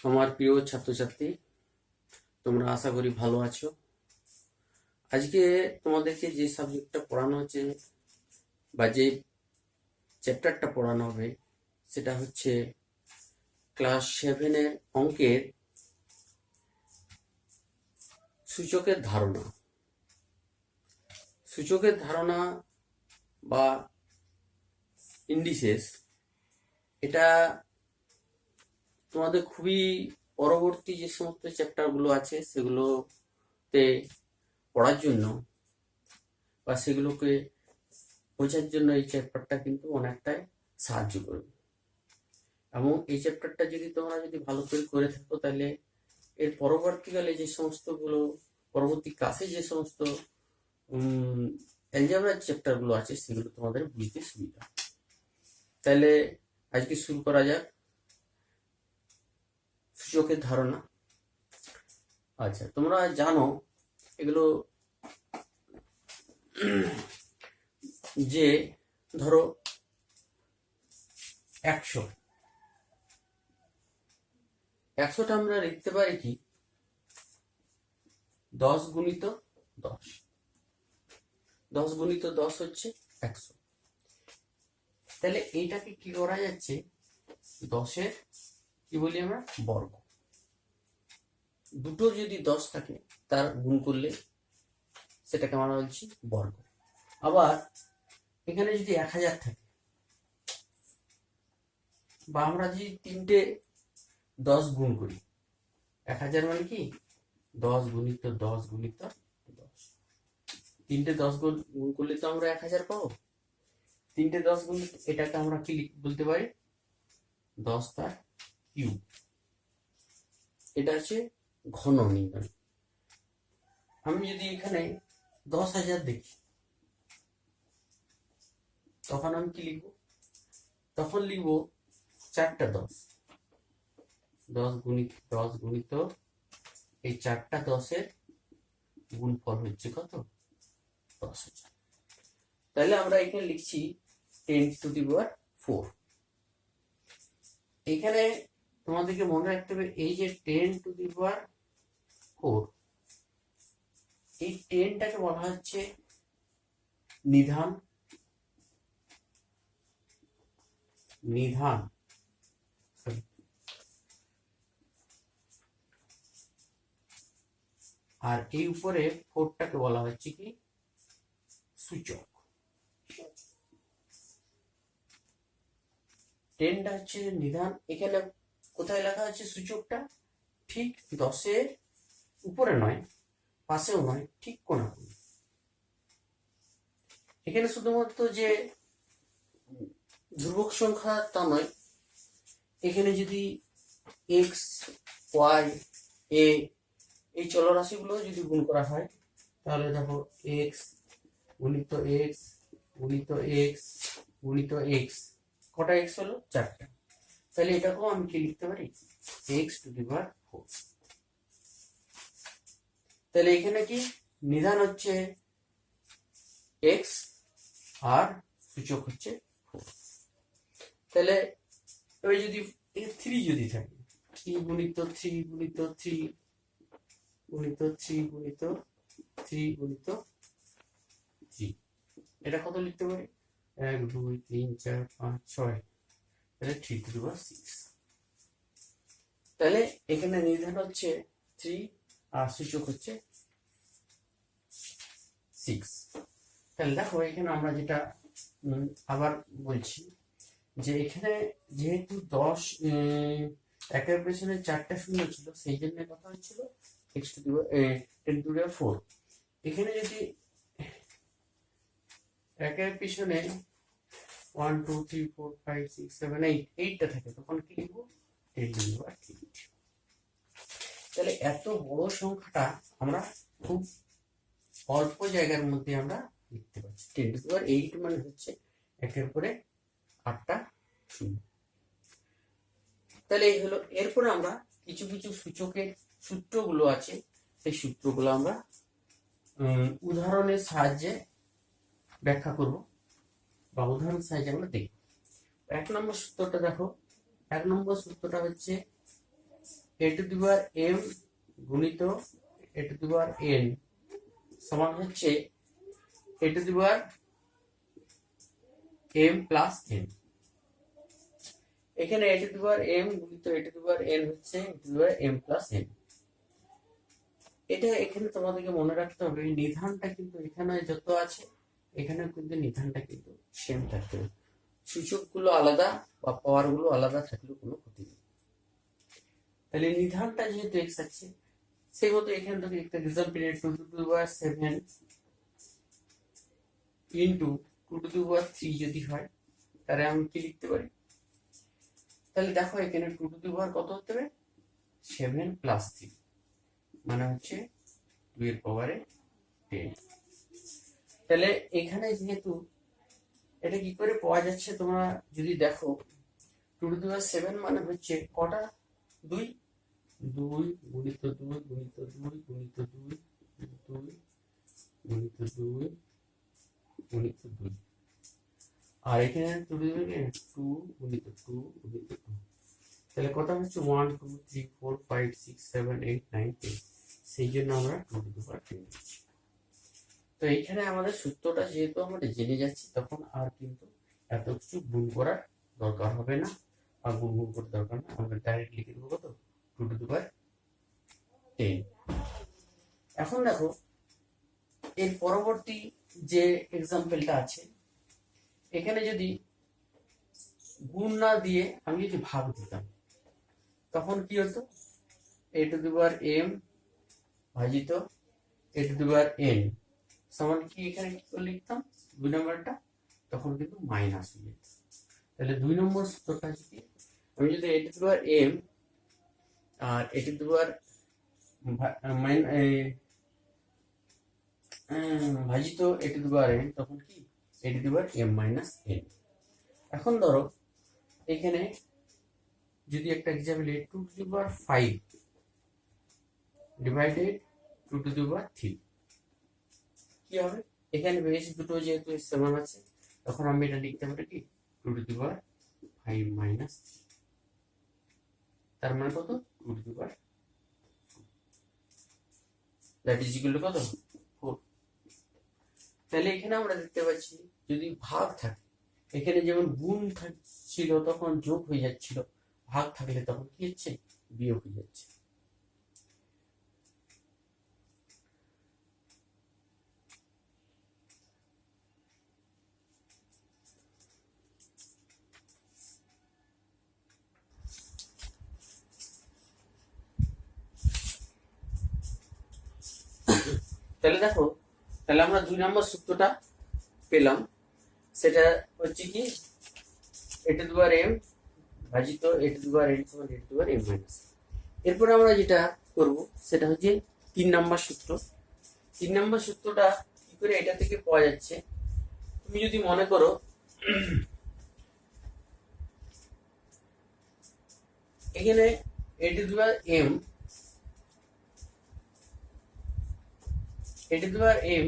আমার প্রিয় ছাত্রছাত্রী, তোমরা আশা করি ভালো আছো। আজকে তোমাদেরকে যে সাবজেক্টটা পড়ানো হচ্ছে বা যে চ্যাপ্টারটা পড়ানো হবে সেটা হচ্ছে ক্লাস 7-এর অঙ্কের সূচকের ধারণা। সূচকের ধারণা বা ইন্ডিসেস, এটা তোমাদের খুবই পরবর্তী যে সমস্ত চ্যাপ্টারগুলো আছে সেগুলোতে পড়ার জন্য বা সেগুলোকে বোঝার জন্য এই চ্যাপ্টারটা কিন্তু অনেকটাই সাহায্য করবে। এবং এই চ্যাপ্টারটা যদি ভালো করে থাকো, তাহলে এর পরবর্তীকালে যে সমস্তগুলো পরবর্তী ক্লাসে যে সমস্ত অ্যালজেব্রার চ্যাপ্টারগুলো আছে সেগুলো তোমাদের বুঝতে সুবিধা। তাহলে আজকে শুরু করা যাক সূচকের ধারণা। আচ্ছা, তোমরা জানো এগুলো যে ধরো 100টা আমরা লিখতে পারি কি 10 গুণিত 10। 10 গুণিত 10 হচ্ছে 100। তাহলে এইটাকে কি করা যাচ্ছে, 10-এর কি বলি আমরা বর্গ। দুটো যদি 10 থাকে তার গুণ করলে সেটাকে আমরা বলছি বর্গ। আবার এখানে যদি 1000 থাকে বা আমরা যদি 3টে 10 গুণ করি, 1000 মানে কি 10 গুণিত 10 গুণিত 10। 3টে 10 গুণ করলে তো আমরা 1000 পাবো। 3টে 10 গুণ, এটাকে আমরা কি বলতে পারি 10 তার কিউব। এটা হচ্ছে ঘন নির্ণয়। আমি যদি এখানে 10,000 দেখি তখন আমি কি লিখবো, তখন লিখবো 4টা 10। 10 গুণিত 10 গুণিত এই 4টা 10-এর গুণফল হচ্ছে কত, 10,000। তাহলে আমরা এখানে লিখছি 10⁴। এখানে তোমাদেরকে মনে রাখতে হবে এই যে 10⁴, এই 10টাকে বলা হচ্ছে নিধান। আর এই উপরে 4টাকে বলা হচ্ছে কি সূচক। 10টা হচ্ছে নিধান। এখানে কোথায় লেখা আছে সূচকটা, ঠিক 10-এর উপরে নয়, পাশেও নয়, ঠিক কোনাকুনি। এখানে শুধুমাত্র যে ধ্রুবক সংখ্যা তা নয়, এখানে যদি এক্স, ওয়াই, এ এই চলরাশিগুলো যদি গুণ করা হয়, তাহলে দেখো এক্স গুণিত এক্স গুণিত এক্স গুণিত এক্স, কটা এক্স হলো, 4টা। তাহলে এটাকেও আমি কি লিখতে পারি, x⁴। তাহলে এখানে কি নিধান হচ্ছে এক্স আর সূচক হচ্ছে 4। তাহলে এবার যদি 3 যদি থাকে, 3 গুণিত 3 গুণিত 3 গুণিত 3 গুণিত 3 গুণিত 3, এটা কত লিখতে পারি, 1 2 3 4 5 6, তাহলে 3⁶। তাহলে এখানে নির্ধারণ হচ্ছে 3 আর সূচক হচ্ছে 6। তাহলে দেখো এখানে আমরা যেটা আবার বলছি যে এখানে যেহেতু 10 একের পেছনে 4টা শূন্য ছিল, সেই জন্য কথা হচ্ছিল x⁴। এখানে যদি একের পিছনে 1 2 3 4 5 6 7 8 8টা থাকে, তখন কি লিখবো 10⁵। তাহলে এত বড় সংখ্যাটা আমরা খুব অল্প জায়গার মধ্যে আমরা লিখতে পারছি। 10⁸ মানে হচ্ছে একের পরে 8টা শূন্য। তাহলে এই হলো। এরপরে আমরা কিছু কিছু সূচকের সূত্রগুলো আছে, সেই সূত্রগুলো আমরা উদাহরণের সাহায্যে ব্যাখ্যা করব বা উদাহরণের সাহায্যে আমরা দেখব। 1 নম্বর সূত্রটা দেখো। 1 নম্বর সূত্রটা হচ্ছে a to the power M গুণিত এ টু দি পাওয়ার এন সমান হচ্ছে a to the power m plus n. এখানে a to the power M গুণিত এ টু দি পাওয়ার এন হচ্ছে a to the power m plus n. এটা এখানে তোমাদেরকে মনে রাখতে হবে, নিধানটা কিন্তু এখানে যত আছে এখানেও কিন্তু নিধানটা কিন্তু সেম থাকতে হবে। সূচকগুলো আলাদা বা পাওয়ার গুলো আলাদা থাকলেও কোনো ক্ষতি নেই। তাহলে নিধানটা যেহেতু এক্স আছে সেই মতো এখানে থেকে একটা রেজাল্ট পেলে 2 to the power 7 into 2 to the power 3 যদি হয় তাহলে আমি কি লিখতে পারি? তাহলে দেখো এখানে 2 টু দি পাওয়ার কত হতে হবে? 7 প্লাস 3 মানে হচ্ছে 2 এর পাওয়ারে 10। তাহলে এখানে যেহেতু এটা কি করে পাওয়া যাচ্ছে তোমরা যদি দেখো 2 টু দি পাওয়ার 7 মানে হচ্ছে কটা? 2 2 গুণিত 2 গুণিত 2 গুণিত 2 2 গুণিত 2 গুণিত 2 আর এখানে 2 গুণিত 2 গুণিত 2 তাহলে কত হচ্ছে 1 2 3 4 5 6 7 8 9 10। সেই জন্য আমরা 2 টু দি পাওয়ার 10 দিচ্ছি। তো এখানে আমাদের সূত্রটা যেহেতু আমরা জেনে যাচ্ছি তখন আর কিন্তু এত কিছু গুণ করার দরকার হবে না, আর গুণ করতে দরকার না, আমরা ডাইরেক্ট লিখে দেবো কত? 2 টু দি পাওয়ার 10। এখন দেখো এর পরবর্তী যে এক্সাম্পলটা আছে, এখানে যদি গুণ না দিয়ে আমি যদি ভাগ দিতাম তখন কি হতো? এ টু দি পাওয়ার এম ভাজিত a to the power n সমান কি এখানে কি করে লিখতাম? 2 নম্বরটা তখন কিন্তু মাইনাস হয়ে যেত। তাহলে 2 নম্বর সূত্রটা যদি আমি যদি a to the power m আর এ টু দি পাওয়ার ভাজিত a to the power n তখন কি a to the power m minus n. এখন ধরো এখানে যদি একটা example 2 to the power 5 divided 2 to the power 3 কি হবে? এখানে বেস দুটো যেহেতু সমান আছে তখন আমি এটা লিখতে পারি কি 2 টু দি পাওয়ার 5 মাইনাস 3 তার মানে কত? 2 to the power that is equal to কত? 4। তাহলে এখানে আমরা দেখতে পাচ্ছি যদি ভাগ থাকে, এখানে যেমন গুণ ছিল তখন যোগ হয়ে যাচ্ছিল, ভাগ থাকলে তখন কি হচ্ছে? বিয়োগ হয়ে যাচ্ছে। তাহলে দেখো, তাহলে আমরা 2 নম্বর সূত্রটা পেলাম, সেটা হচ্ছে কি a to the power M ভাজিত a to the power n সমান a to the power m minus. এরপর আমরা যেটা করব সেটা হচ্ছে 3 নম্বর সূত্র। 3 নম্বর সূত্রটা কি করে এটা থেকে পাওয়া যাচ্ছে? তুমি যদি মনে করো এখানে a to the power m a to the power m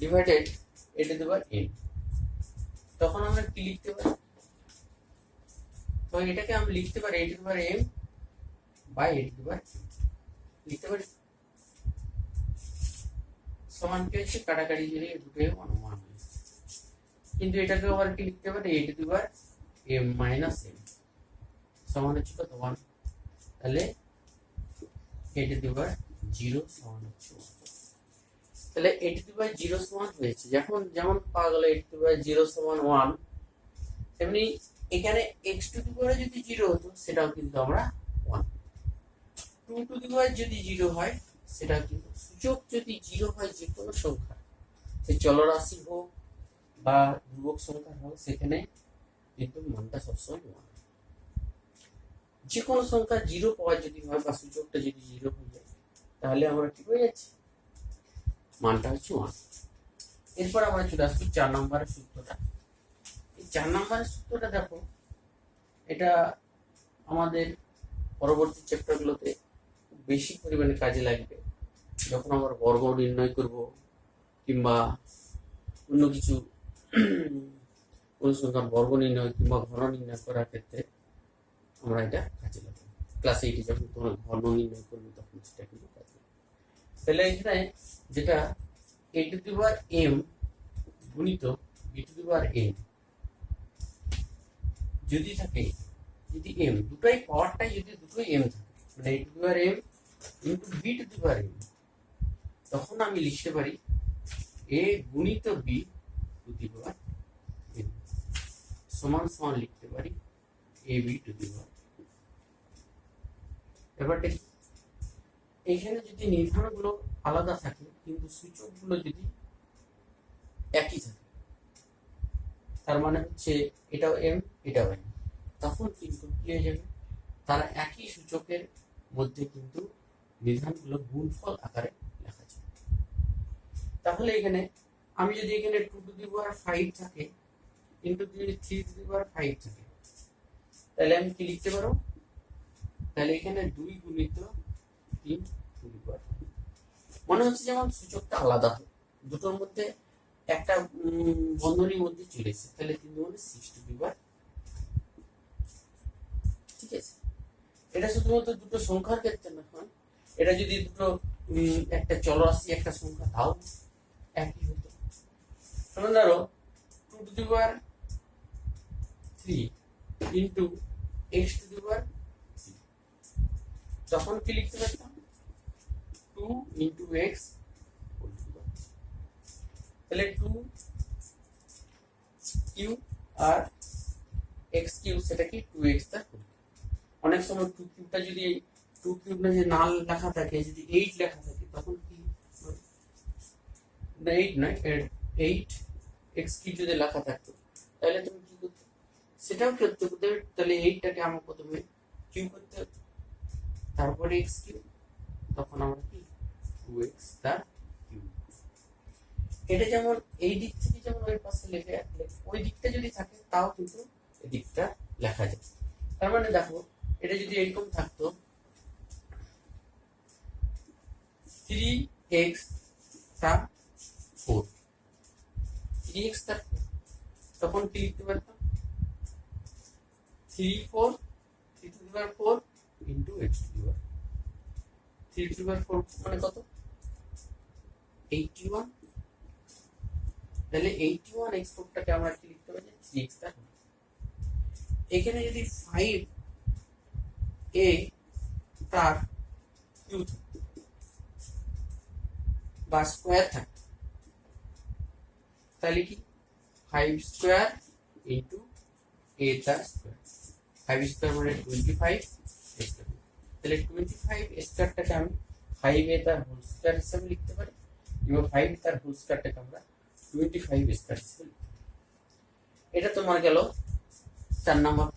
divided a to the power n, তখন আমরা কি লিখতে পারি? তো এটাকে আমি লিখতে পারি a to the power m by a to the power লিখতে পারি সমান কি হচ্ছে? কাটাকাটি যদি দুটোই অনুমান হয়, কিন্তু এটাকে আবার কি লিখতে পারি? A to the power m minus m সমান হচ্ছে কত? 1। তাহলে এ টু দি পাওয়ার 0 সমান হচ্ছে 1। তাহলে এ টু দি পাওয়ার 0 সমান হয়েছে, যখন যেমন পাওয়া গেল এ টু দি পাওয়ার 0 সমান 1, তেমনি এখানে x টু দি পাওয়ার যদি 0 হতো সেটাও কিন্তু আমরা 1। 2 টু দি পাওয়ার যদি 0 হয় সেটা কিন্তু সূচক যদি 0 হয় যে কোনো সংখ্যা, সে চলরাশি হোক বা ধ্রুবক সংখ্যা হোক, সেখানে কিন্তু মানটা সবসময় 1। যে কোনো সংখ্যা 0 পাওয়ার যদি হয় বা সূচকটা যদি 0 হয়ে যায় তাহলে আমরা কি হয়ে যাচ্ছে? মানটা হচ্ছে 1। এরপর আমরা চলে আসছি 4 নম্বরের সূত্রটা। এই 4 নম্বরের সূত্রটা দেখো, এটা আমাদের পরবর্তী চ্যাপ্টারগুলোতে বেশি পরিমাণে কাজে লাগবে, যখন আমরা বর্গ নির্ণয় করব কিংবা অন্য কিছু কোন সংখ্যার বর্গ নির্ণয় কিংবা ঘন নির্ণয় করার ক্ষেত্রে আমরা এটা কাজে লাগাবো। ক্লাস 8 যখন তোমরা ঘন নির্ণয় করবে তখন সেটা কিন্তু কাজে লাগবে। তাহলে এখানে যেটা a two the power m গুণিত b two the power n যদি থাকে, যদি m দুটোই পাওয়ারটাই যদি দুটোই m থাকে, মানে a two the power m into b two the power m, তখন আমি লিখতে পারি a গুণিত b two the power n সমান সমান লিখতে পারি ab টু দি পাওয়ার। এবার দেখি এখানে যদি নির্ধারকগুলো আলাদা থাকে কিন্তু সূচকগুলো যদি একই থাকে, তার মানে হচ্ছে এটাও m এটাও m, তখন কিন্তু কি হয়ে যাবে, তারা একই সূচকের মধ্যে কিন্তু নির্ধারকগুলো গুণফল আকারে লেখা যায়। তাহলে এখানে আমি যদি এখানে 2 টু দি পাওয়ার 5 থাকে ইনটু যদি 3 টু দি পাওয়ার 5 থাকে, তাহলে আমি কি লিখতে পারো, তাহলে এখানে 2 গুণিত 3 টু দি পাওয়ার, মনে হচ্ছে যেমন সূচকটা আলাদা, দুটোর মধ্যে একটা বন্ধনীর মধ্যে চলে এসেছে, তাহলে 3 গুণে 6 টু দি পাওয়ার। ঠিক আছে, এটা শুধুমাত্র দুটো সংখ্যার ক্ষেত্রে না, হয় এটা যদি দুটো একটা চলরাশি একটা সংখ্যা তাও একই হতো। তোমরা ধরো 2 to the power 3 into x to the power 3, তখন কি লিখতে পারতাম 2 into x whole to the power. তাহলে 2 কিউ আর x কিউ সেটা কি 2x তার হোল। অনেক সময় 2 কিউবটা যদি 2 কিউব না যে নাল লেখা থাকে, যদি 8 লেখা থাকে তখন কি, না 8 নয় 8 x কিউব যদি লেখা থাকতো তাহলে তুমি কি করতে, সেটাও করতে করতে, তাহলে 8টাকে আমরা প্রথমে কিউব করতে হতো, তারপরে x কিউব, তখন আমরা কি 2x তার কিউব। এটা যেমন এই দিক থেকে যেমন ওই পাশে লেখে ওই দিকটা যদি থাকে তাও কিন্তু এই দিকটা লেখা যায়। তার মানে দেখো এটা যদি এরকম থাকতো 3x তার 4, 3x তার 4, তখন কি লিখতে পারতাম 3 4 3 to the power 4 into x to the power 3 to the power 4 মানে কত 81, তাহলে 81 x4 টাকে আমরা কি লিখতে পারি 3x তার। এখানে যদি 5a তার কিউ বা স্কয়ার থাকে, তাহলে কি 5 স্কয়ার ইনটু a তার স্কয়ার, 5 স্কয়ার মানে 25 স্কয়ার, তাহলে 25 স্কয়ারটাকে আমি 5a তার হোল স্কয়ার হিসেবে লিখতে পারি, এবং 5 তার হোল স্কয়ারটাকে আমরা 25 স্কয়ার হিসেবে লিখতে পারি। এটা তোমার গেল 4 নাম্বার।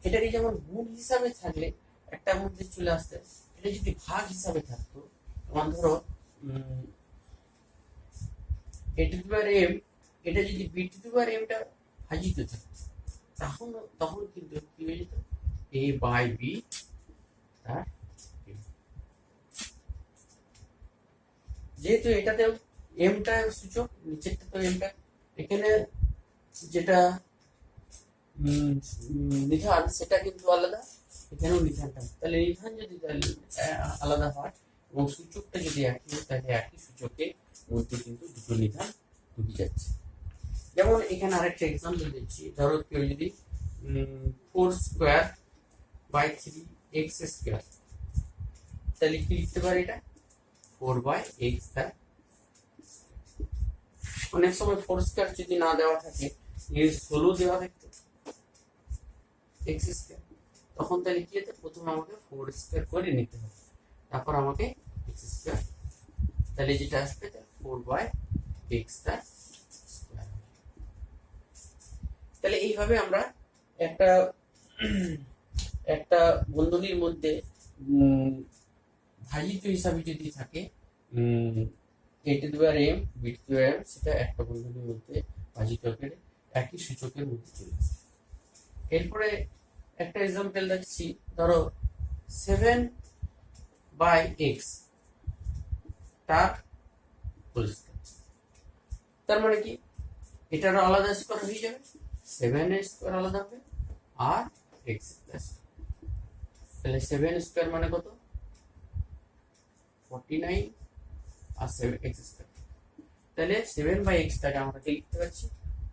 এটাকে যেমন গুণ হিসাবে থাকলে একটা মধ্যে চলে আসতে, এটা যদি ভাগ হিসাবে থাকতো, যেমন ধরো a two the power m, এটা যদি b two the power m টা ভাজিত থাকতো, তখন কিন্তু কি হয়ে যেত a বাই b তার m। যেহেতু এটাতে m টা সূচক, নিচেরটা তো m টা, এখানে যেটা নিধান সেটা কিন্তু আলাদা, এখানেও নিধানটা, তাহলে নিধান যদি আলাদা হয় এবং সূচকটা যদি একই হয়, তাহলে একই সূচকের মধ্যে কিন্তু দুটো নিধান ঢুকে যাচ্ছে। যেমন এখানে আরেকটা এক্সাম্পল দিচ্ছি, ধরো কেউ যদি 4 স্কয়ার বাই 3x স্কয়ার, তাহলে কি লিখতে পারি এটা 4 বাই x তার। অনেক সময় 4 স্কয়ার যদি না দেওয়া থাকে, 16 দেওয়া থাকতো x স্কয়ার, তখন তাহলে কি হতো, প্রথমে আমাকে 4 স্কয়ার করে নিতে হবে, তারপর আমাকে x স্কয়ার, তাহলে যেটা আসবে 4 বাই x তার স্কয়ার। তাহলে এইভাবে আমরা একটা বন্ধনীর মধ্যে ভাজিত হিসাবে যদি থাকে a two the power m b two the power m, সেটা একটা বন্ধনীর মধ্যে ভাজিত করে একই সূচকের মধ্যে চলে আসে। এরপরে একটা এক্সাম্পল দেখছি, ধরো 7 বাই x তার হোল স্কয়ার, তার মানে কি এটার আলাদা স্কয়ার হয়ে যাবে, 7 এর স্কয়ার আলাদা হবে আর এক্স প্লাস, তাহলে 7 স্কোয়ার মানে কত 49 আর 7 এক্স স্কোয়ার, তাহলে 7/x আমরা কি লিখতে পারছি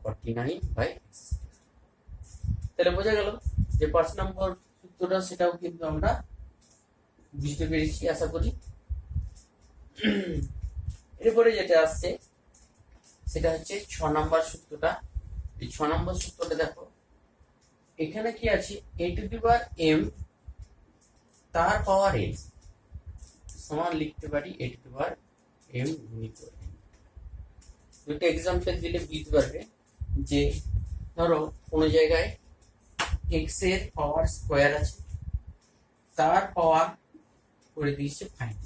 49/x। তাহলে বোঝা গেল যে 5 নম্বর সূত্রটা সেটাও কিন্তু আমরা বুঝতে পেরেছি আশা করি। এরপরে যেটা আসছে সেটা হচ্ছে 6 নম্বর সূত্রটা। এই 6 নম্বর সূত্রটা দেখো, এখানে কি আছে a⁴m তার পাওয়ার n সমান লিখতে পারি a⁴m গুণিত n। দুটো এক্সাম্পল দিলে বুঝতে পারবে যে ধরো কোনো জায়গায় x এর পাওয়ার স্কোয়ার আছে, তার পাওয়ার করে দিয়েছে 5,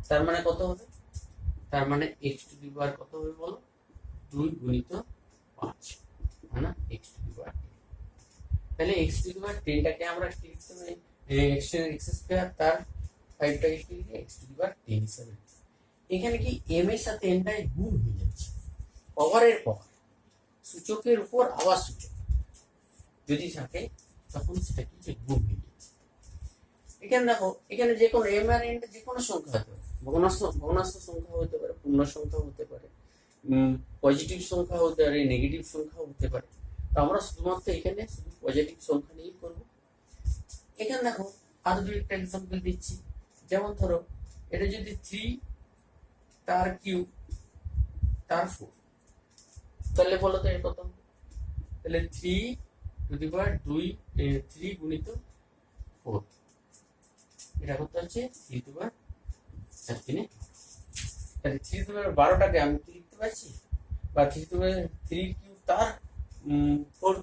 তার মানে কত হবে, তার মানে x⁴ কত হবে বলো 2 গুণিত 5 মানে x⁴। তাহলে x⁴টাকে আমরা কি লিখতে পারি x স্কয়ার তার 5টাকে কি লিখে x⁴ হিসাবে। এখানে কি m এর সাথে n টাই গুণ হয়ে যাচ্ছে, পাওয়ারের পাওয়ার, সূচকের উপর আবার সূচক যদি থাকে তখন সেটা কি যে গুণ হয়ে যাচ্ছে। এখানে দেখো, এখানে যে কোনো m আর n যে কোনো সংখ্যা হতে পারে, ভগ্নাংশ সংখ্যা হতে পারে, পূর্ণ সংখ্যা হতে পারে, পজিটিভ সংখ্যা হতে পারে, নেগেটিভ সংখ্যা হতে পারে। তো আমরা শুধুমাত্র এখানে শুধু পজিটিভ সংখ্যা নিয়েই করবো। এখানে দেখো আরো দুইটা এক্সাম্পল দিচ্ছি, যেমন ধরো এটা যদি 3 তার কিউব তার 4, তাহলে বলো তো এর কত, তাহলে 3 গুণিত 4, এটা কত হচ্ছে 3 তাহলে 3 আমি কি লিখতে পারছি, বা 3 কিউব তার 4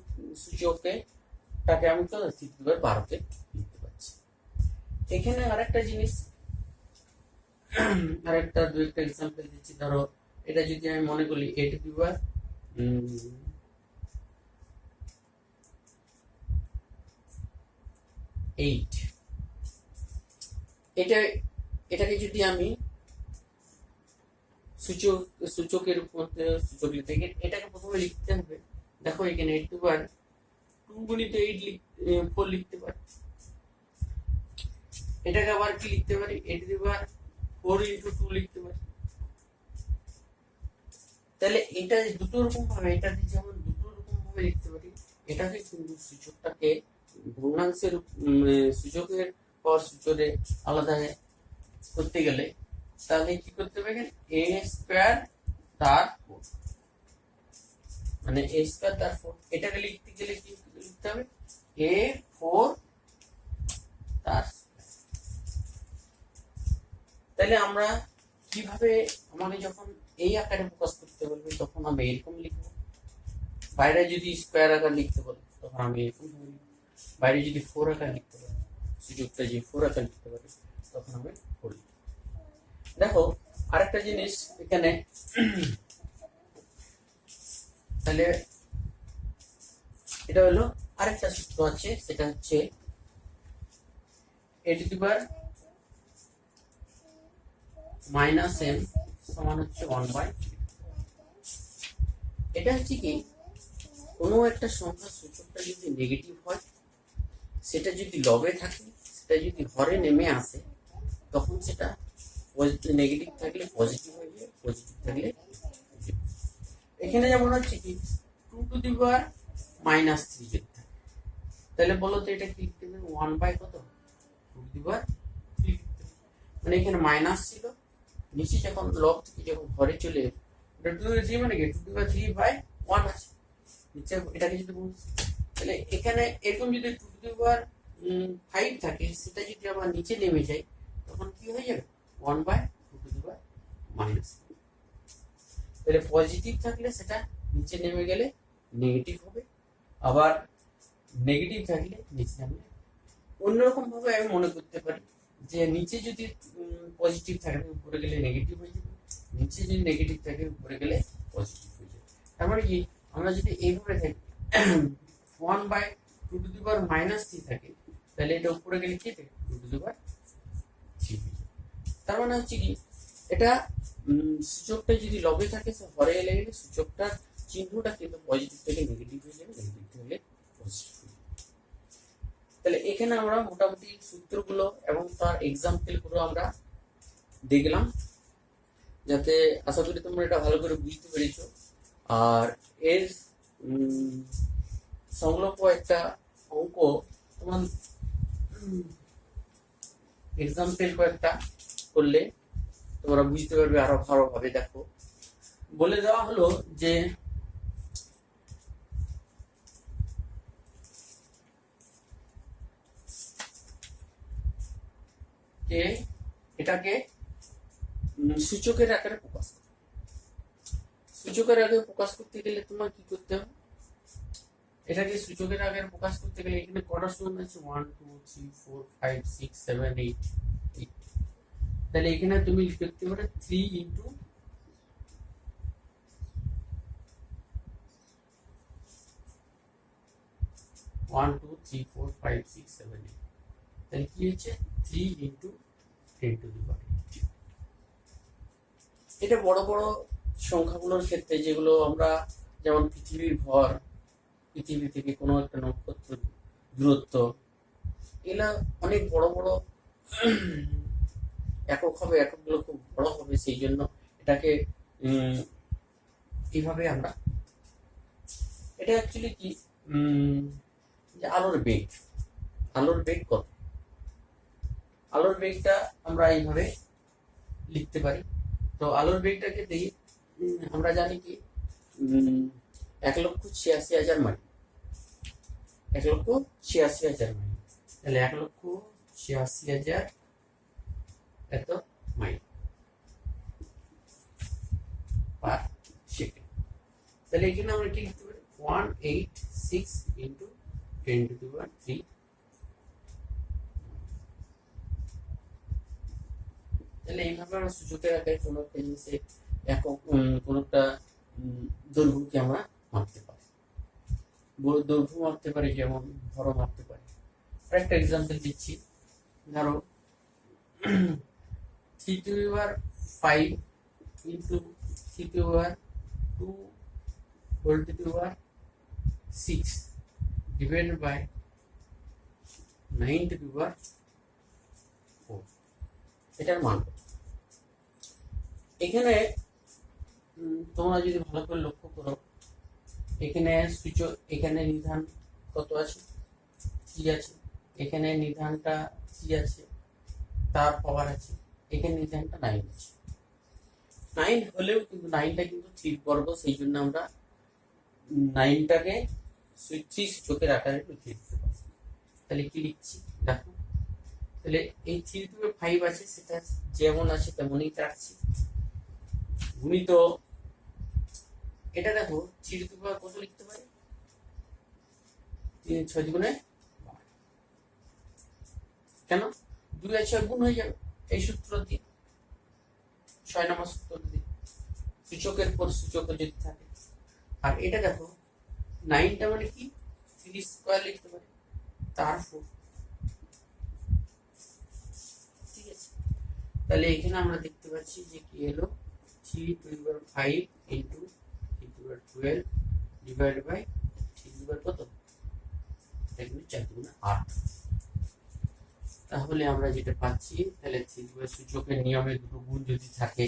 সূচকে টাকে আমি তো 3 লিখতে পারছি। এখানে আরেকটা জিনিস, আরেকটা দুইটা এক্সাম্পল দিচ্ছি। ধরো এটা যদি আমি মনে করি a⁴ এটাকে যদি আমি সূচকের উপর সূচক লিখতে, এটাকে প্রথমে লিখতে হবে। দেখো এখানে a⁴ 2 গুণিত 4 লিখতে পারি। এটাকে আবার কি লিখতে পারি a⁴ 4 × 2 লিখতে পারি। তাহলে এটা দুটো রকম ভাবে, এটা যেমন দুটো রকম ভাবে লিখতে পারি, এটাকে কিন্তু সূচকটাকে ভগ্নাংশের সূচকের পর সূচকে আলাদা করতে গেলে তাহলে কি করতে হবে, a² তার 4 মানে a² তার 4, এটাকে লিখতে গেলে কি লিখতে হবে a⁴ তার। তাহলে আমরা কিভাবে, আমাকে যখন এই আকারে প্রকাশ করতে বলবে তখন আমি এরকম লিখবো, বাইরে যদি স্কয়ার আকার লিখতে বলে তখন আমি এরকম লিখবো, বাইরে যদি 4 আকার লিখতে বলে, সূচকটা যে 4 আকার লিখতে পারে তখন আমি 4 লিখব। দেখো আরেকটা জিনিস এখানে, তাহলে এটা হলো আরেকটা সূত্র আছে, সেটা হচ্ছে a⁻m সমান হচ্ছে 1/, এটা হচ্ছে কি কোনো একটা সংখ্যার সূচকটা যদি নেগেটিভ হয়, সেটা যদি লবে থাকে, সেটা যদি হরে নেমে আসে, তখন সেটা নেগেটিভ থাকলে পজিটিভ হয়ে যায়, পজিটিভ থাকলে। এখানে যেমন হচ্ছে কি 2⁻³ যদি থাকে, তাহলে বলো তো এটা কি লিখতে হবে 1/, কত 2⁻³ মানে এখানে মাইনাস ছিল, নিচে যখন লব থেকে যখন ঘরে চলে এটা 2 মানে কি 2⁻³ আছে নিচে, এটাকে যদি তাহলে এখানে এরকম যদি 2⁻5 থাকে, সেটা যদি আবার নিচে নেমে যায় তখন কি হয়ে যাবে 1/2⁻। তাহলে পজিটিভ থাকলে সেটা নিচে নেমে গেলে নেগেটিভ হবে, আবার নেগেটিভ থাকলে নিচে নামলে। অন্যরকম ভাবে আমি মনে করতে পারি যে নিচে যদি পজিটিভ থাকে উপরে গেলে নেগেটিভ হয়ে যাবে, নিচে যদি নেগেটিভ থাকে উপরে গেলে পজিটিভ হয়ে যাবে। তার মানে কি আমরা যদি এইভাবে থাকি 1/2⁻³ থাকে, তাহলে এটা উপরে গেলে কি থাকে 2⁻³ হয়ে যাবে। তার মানে হচ্ছে কি এটা সূচকটা যদি লবে থাকে, হরে এলে গেলে সূচকটার চিহ্নটা কিন্তু পজিটিভ থেকে নেগেটিভ হয়ে যাবে, নেগেটিভ থেকে পজিটিভ হয়ে যাবে। তাহলে এখানে আমরা মোটামুটি সূত্রগুলো এবং তার এক্সাম্পল গুলো আমরা দেখলাম, যাতে আশা করি তোমরা এটা ভালো করে বুঝতে পেরেছো। আর এর সংলগ্ন একটা অঙ্ক তোমার এক্সাম্পল কয়েকটা করলে তোমরা বুঝতে পারবে আরো ভালোভাবে। দেখো, বলে দেওয়া হলো যে এটাকে সূচকের আকারে প্রকাশ করো। সূচকের আকারে প্রকাশ করতে গেলে তোমার কি করতে হবে? এটাকে সূচকের আকারে প্রকাশ করতে গেলে এখানে কটা শূন্য আছে? 1 2 3 4 5 6 7 8 8। তাহলে এখানে তুমি লিখতে পারো 3 ইন্টু 1 2 3 4 5 6 7 8। তাহলে কি হচ্ছে? 3 ইন্টু 10 টু দি পাওয়ার 8। এটা বড় বড় সংখ্যাগুলোর ক্ষেত্রে, যেগুলো আমরা যেমন পৃথিবীর ভর, পৃথিবী থেকে কোনো একটা নক্ষত্র দূরত্ব, এগুলা অনেক বড় বড় একক হবে, এককগুলো খুব বড় হবে, সেই জন্য এটাকে এইভাবে আমরা, এটা অ্যাকচুয়ালি কি যে আলোর বেগ, আলোর বেগ কত, আলোর বেগটা আমরা এইভাবে লিখতে পারি। তো আলোর বেগটাকে দেখি, আমরা জানি কি 1,86,000 মাইল, 1,86,000 মাইল। তাহলে 1,86,000 এত মাইল পার সেকেন্ড। তাহলে এখানে আমরা কি লিখতে পারি? 186 ইন্টু 10 টু দি পাওয়ার 3। তাহলে এইভাবে আমরা সূচকের আকারে কোনো একটা জিনিসের একক কোনো একটা দৈর্ঘ্যকে আমরা মাপতে পারি, দৈর্ঘ্য মাপতে পারি, যেমন ভরও মাপতে পারি। আরেকটা এক্সাম্পল দিচ্ছি, ধরো 3 to the power 5 into 3 to the power 2 whole to the power 6 divided by 9 to the power 4। এটার মান এখানে তোমরা যদি ভালো করে লক্ষ্য করো, এখানে সূচক, এখানে নিধান কত আছে? 3 আছে। এখানে নিধানটা 3 আছে, তার পাওয়ার আছে। এখানে নিধানটা 9 আছে। 9 হলেও কিন্তু 9টা কিন্তু 3 বর্গ, সেই জন্য আমরা 9টাকে 3 সূচকের আকারে লিখে দিতে পারি। তাহলে কি লিখছি দেখো, তাহলে এই 3 টু 5 আছে, সেটা যেমন আছে তেমনই রাখছি, গুণিত এটা দেখো 3 টু পাওয়ার কত লিখতে পারি? 3 6 গুণে 12। কেন? 2 আর 6 গুণ হয়ে যাবে এই সূত্র দিয়ে, 6 নম্বর সূত্র দিয়ে, সূচকের পর সূচক যদি থাকে। আর এটা দেখো 9টা মানে কি? 3 স্কয়ার লিখতে পারি, তার 4। ঠিক আছে, তাহলে এখানে আমরা দেখতে পাচ্ছি যে কি হলো 3 to the power 5 into 3 to the power 12 divide by 3 to the power কত? এখানে 4 গুণ 8। তাহলে আমরা যেটা পাচ্ছি, তাহলে 3 টু দি পাওয়ার সূচকের নিয়মে দুটো গুণ যদি থাকে,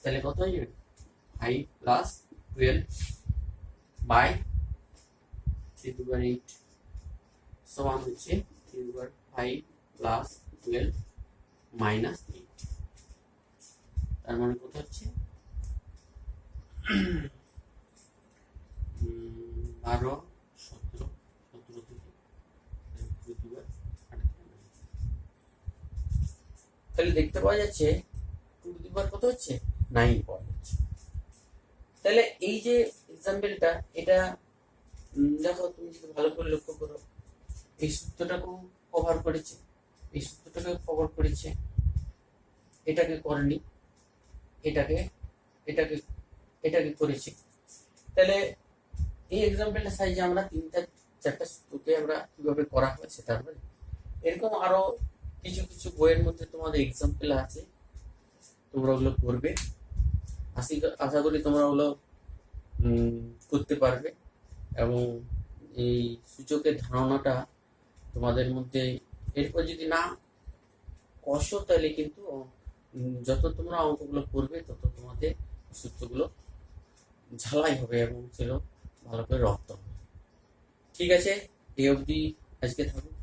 তাহলে কত হয়ে যাবে? 5 প্লাস 12 বাই 3 টু দি পাওয়ার 8 সমান হচ্ছে 3 to the power 5 plus 12 minus 8। তার মানে কত হচ্ছে? 12 17 17 থেকে তাহলে দেখতে পাওয়া যাচ্ছে 2 টু দি পাওয়ার কত হচ্ছে? 9 পাওয়া যাচ্ছে। তাহলে এই যে এক্সাম্পলটা, এটা দেখো তুমি যদি ভালো করে লক্ষ্য করো, এই সূত্রটাকেও কভার করেছে, এই সূত্রটাকেও কভার করেছে, এটাকে করেনি, এটাকে এটাকে এটাকে করেছে। তাহলে এই এক্সাম্পলটা সাইজে আমরা 3টা 4টা সূত্রকে আমরা কিভাবে করা হয় সেটা আমরা, এরকম আরো কিছু কিছু বইয়ের মধ্যে তোমাদের এক্সাম্পল আছে, তোমরা ওগুলো করবে। আশা করি তোমরা ওগুলো করতে পারবে এবং এই সূচকের ধারণাটা তোমাদের মধ্যে এরপর যদি না কষো তাহলে কিন্তু যত তোমরা অঙ্কগুলো করবে তত তোমাদের সূত্রগুলো ঝালাই হবে এবং সেগুলো ভালো করে রপ্ত হবে। ঠিক আছে, এই অবধি আজকে থাকুক।